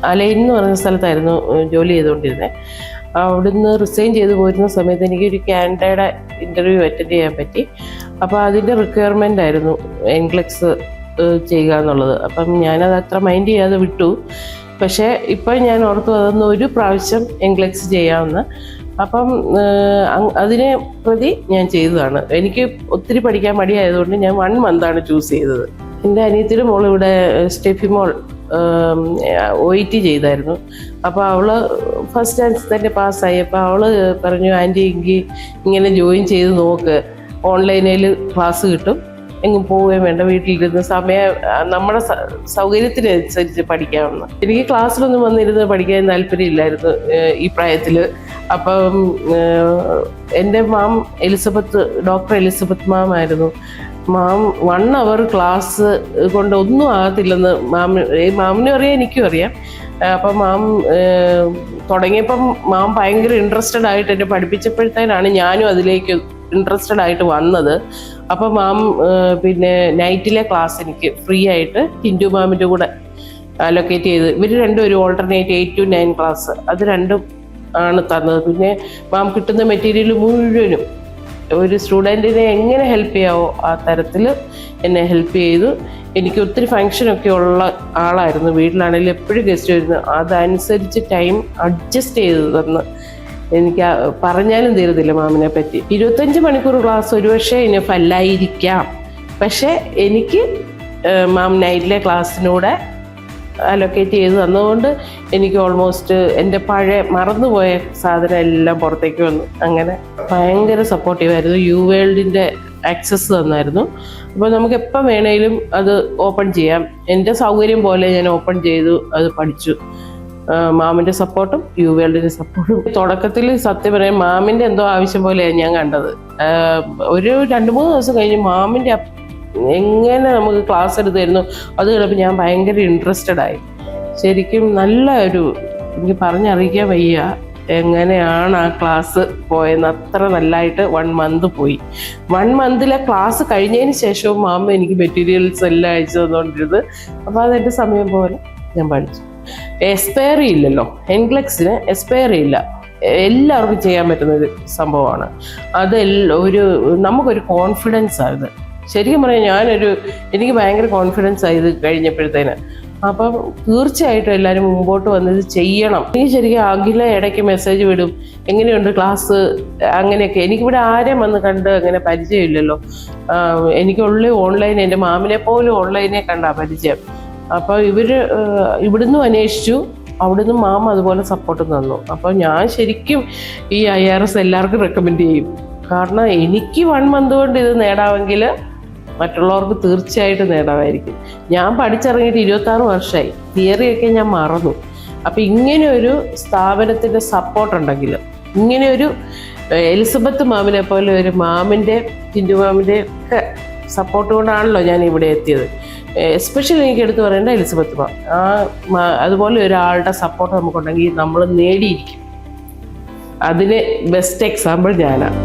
Align എന്ന് പറയുന്ന സ്ഥലത്തായിരുന്നു ജോലി ചെയ്തുകൊണ്ടിരുന്നത്. അവിടുന്ന് റിസൈൻ ചെയ്ത് പോരുന്ന സമയത്ത് എനിക്കൊരു കാനഡയുടെ ഇൻ്റർവ്യൂ അറ്റൻഡ് ചെയ്യാൻ പറ്റി. അപ്പോൾ അതിൻ്റെ റിക്വയർമെൻ്റ് ആയിരുന്നു എൻഗ്ലെക്സ് ചെയ്യുക എന്നുള്ളത്. അപ്പം ഞാനത് അത്ര മൈൻഡ് ചെയ്യാതെ വിട്ടു. പക്ഷേ ഇപ്പം ഞാൻ ഓർത്തു അതൊന്ന് ഒരു പ്രാവശ്യം എൻഗ്ലെക്സ് ചെയ്യാമെന്ന്. അപ്പം അതിനെ പ്രതി ഞാൻ ചെയ്തതാണ്. എനിക്ക് ഒത്തിരി പഠിക്കാൻ മടിയായതുകൊണ്ട് ഞാൻ 1 മന്താണ് ചൂസ് ചെയ്തത്. എൻ്റെ അനിയത്തിയുടെ മോൾ ഇവിടെ സ്റ്റെഫി മോൾ OET ചെയ്തായിരുന്നു. അപ്പോൾ അവൾ ഫസ്റ്റ് ചാൻസ് തന്നെ പാസ്സായി. അപ്പോൾ അവൾ പറഞ്ഞു, ആൻറ്റി എങ്കിൽ ഇങ്ങനെ ജോയിൻ ചെയ്ത് നോക്ക്, ഓൺലൈനിൽ ക്ലാസ് കിട്ടും, എങ്ങും പോവുകയും വേണ്ട, വീട്ടിലിരുന്ന് നമ്മുടെ സൗകര്യത്തിനനുസരിച്ച് പഠിക്കാമെന്ന്. എനിക്ക് ക്ലാസ്സിലൊന്നും വന്നിരുന്ന് പഠിക്കാൻ താല്പര്യമില്ലായിരുന്നു ഈ പ്രായത്തിൽ. അപ്പം എൻ്റെ മാം ഡോക്ടർ എലിസബത്ത് മാം ആയിരുന്നു. മാം 1 അവർ ക്ലാസ് കൊണ്ട് ഒന്നും ആകത്തില്ലെന്ന് മാമിനും അറിയാം, എനിക്കും അറിയാം. അപ്പം മാം തുടങ്ങിയപ്പം മാം ഭയങ്കര ഇൻട്രസ്റ്റഡ് ആയിട്ട് എന്നെ പഠിപ്പിച്ചപ്പോഴത്തേനാണ് ഞാനും അതിലേക്ക് ഇൻട്രസ്റ്റഡ് ആയിട്ട് വന്നത്. അപ്പോൾ മാം പിന്നെ നൈറ്റിലെ ക്ലാസ് എനിക്ക് ഫ്രീ ആയിട്ട് ടിൻറ്റു മാമിൻ്റെ കൂടെ അലൊക്കേറ്റ് ചെയ്ത്, ഇവർ രണ്ടുപേരും ഓൾട്ടർനേറ്റ് 8 to 9 ക്ലാസ് അത് രണ്ടും ആണ് തന്നത്. പിന്നെ മാം കിട്ടുന്ന മെറ്റീരിയൽ മുഴുവനും ഒരു സ്റ്റുഡൻറ്റിനെ എങ്ങനെ ഹെൽപ്പ് ചെയ്യാവോ ആ തരത്തിൽ എന്നെ ഹെൽപ്പ് ചെയ്തു. എനിക്ക് ഒത്തിരി ഫങ്ഷനൊക്കെ ഉള്ള ആളായിരുന്നു, വീട്ടിലാണെങ്കിലും എപ്പോഴും ഗസ്റ്റ് വരുന്നു, അതനുസരിച്ച് ടൈം അഡ്ജസ്റ്റ് ചെയ്ത് തന്ന് എനിക്ക് പറഞ്ഞാലും തീരത്തില്ല മാമിനെ പറ്റി. 25 മണിക്കൂർ ക്ലാസ് ഒരുപക്ഷെ ഇനഫ് അല്ലായിരിക്കാം. പക്ഷേ എനിക്ക് മാം നൈറ്റിലെ ക്ലാസ്സിനൂടെ അലൊക്കേറ്റ് ചെയ്ത് തന്നതുകൊണ്ട് എനിക്ക് ഓൾമോസ്റ്റ് എൻ്റെ പഴയ മറന്നുപോയ സാധനം എല്ലാം പുറത്തേക്ക് വന്നു. അങ്ങനെ ഭയങ്കര സപ്പോർട്ടീവായിരുന്നു. UWorldൻ്റെ ആക്സസ് തന്നായിരുന്നു. അപ്പോൾ നമുക്ക് എപ്പം വേണേലും അത് ഓപ്പൺ ചെയ്യാം. എൻ്റെ സൗകര്യം പോലെ ഞാൻ ഓപ്പൺ ചെയ്തു അത് പഠിച്ചു. മാമിൻ്റെ സപ്പോർട്ടും UWorldൻ്റെ സപ്പോർട്ടും. തുടക്കത്തിൽ സത്യം പറയാം മാമിൻ്റെ എന്തോ ആവശ്യം പോലെയാണ് ഞാൻ കണ്ടത്. ഒരു 2-3 ദിവസം കഴിഞ്ഞ് മാമിൻ്റെ എങ്ങനെ നമുക്ക് ക്ലാസ് എടുത്തായിരുന്നു അത് കഴിഞ്ഞപ്പോൾ ഞാൻ ഭയങ്കര ഇൻട്രസ്റ്റഡ് ആയി. ശരിക്കും നല്ല എനിക്ക് പറഞ്ഞറിയിക്കാൻ വയ്യ എങ്ങനെയാണ് ആ ക്ലാസ് പോയെന്ന്. അത്ര നല്ലതായിട്ട് 1 മന്ത് പോയി. 1 മന്തിലെ ക്ലാസ് കഴിഞ്ഞതിന് ശേഷവും മാമ എനിക്ക് മെറ്റീരിയൽസ് എല്ലാം അയച്ചു തന്നുകൊണ്ടിരുന്നത്. അപ്പോൾ അതെൻ്റെ സമയം പോലെ ഞാൻ പഠിച്ചു. എക്സ്പയറി ഇല്ലല്ലോ, എൻഗ്ലെക്സിന് എക്സ്പയറി ഇല്ല, എല്ലാവർക്കും ചെയ്യാൻ പറ്റുന്നൊരു സംഭവമാണ് അത്. നമുക്കൊരു കോൺഫിഡൻസ് ആയത് ശരിക്കും പറയാം. എനിക്ക് ഭയങ്കര കോൺഫിഡൻസ് ആയത് കഴിഞ്ഞപ്പോഴത്തേന്. അപ്പം തീർച്ചയായിട്ടും എല്ലാവരും മുമ്പോട്ട് വന്നത് ചെയ്യണം. എനിക്ക് ശരിക്കും അഖില ഇടയ്ക്ക് മെസ്സേജ് വിടും, എങ്ങനെയുണ്ട് ക്ലാസ് അങ്ങനെയൊക്കെ. എനിക്കിവിടെ ആരെയും വന്ന് കണ്ട് അങ്ങനെ പരിചയമില്ലല്ലോ. എനിക്കുള്ള ഓൺലൈൻ, എൻ്റെ മാമിനെ പോലും ഓൺലൈനെ കണ്ടാ പരിചയം. അപ്പോൾ ഇവിടുന്ന് അന്വേഷിച്ചു, അവിടുന്ന് മാം അതുപോലെ സപ്പോർട്ട് തന്നു. അപ്പോൾ ഞാൻ ശരിക്കും ഈ IRS എല്ലാവർക്കും റെക്കമെൻഡ് ചെയ്യും. കാരണം എനിക്ക് 1 മന്ത് കൊണ്ട് ഇത് നേടാമെങ്കിൽ മറ്റുള്ളവർക്ക് തീർച്ചയായിട്ടും നേടാമായിരിക്കും. ഞാൻ പഠിച്ചിറങ്ങിയിട്ട് 26 വർഷമായി, തിയറിയൊക്കെ ഞാൻ മറന്നു. അപ്പം ഇങ്ങനെയൊരു സ്ഥാപനത്തിൻ്റെ സപ്പോർട്ടുണ്ടെങ്കിൽ, ഇങ്ങനെയൊരു എലിസബത്ത് മാമിനെ പോലെ ഒരു മാമിൻ്റെ ടിൻറ്റു മാമിൻ്റെ ഒക്കെ സപ്പോർട്ട് കൊണ്ടാണല്ലോ ഞാൻ ഇവിടെ എത്തിയത്. എസ്പെഷ്യലി എനിക്ക് എടുത്ത് പറയേണ്ട എലിസബത്ത് മാം. അതുപോലെ ഒരാളുടെ സപ്പോർട്ട് നമുക്കുണ്ടെങ്കിൽ നമ്മൾ നേടിയിരിക്കും. അതിന് ബെസ്റ്റ് എക്സാമ്പിൾ ഞാനാണ്.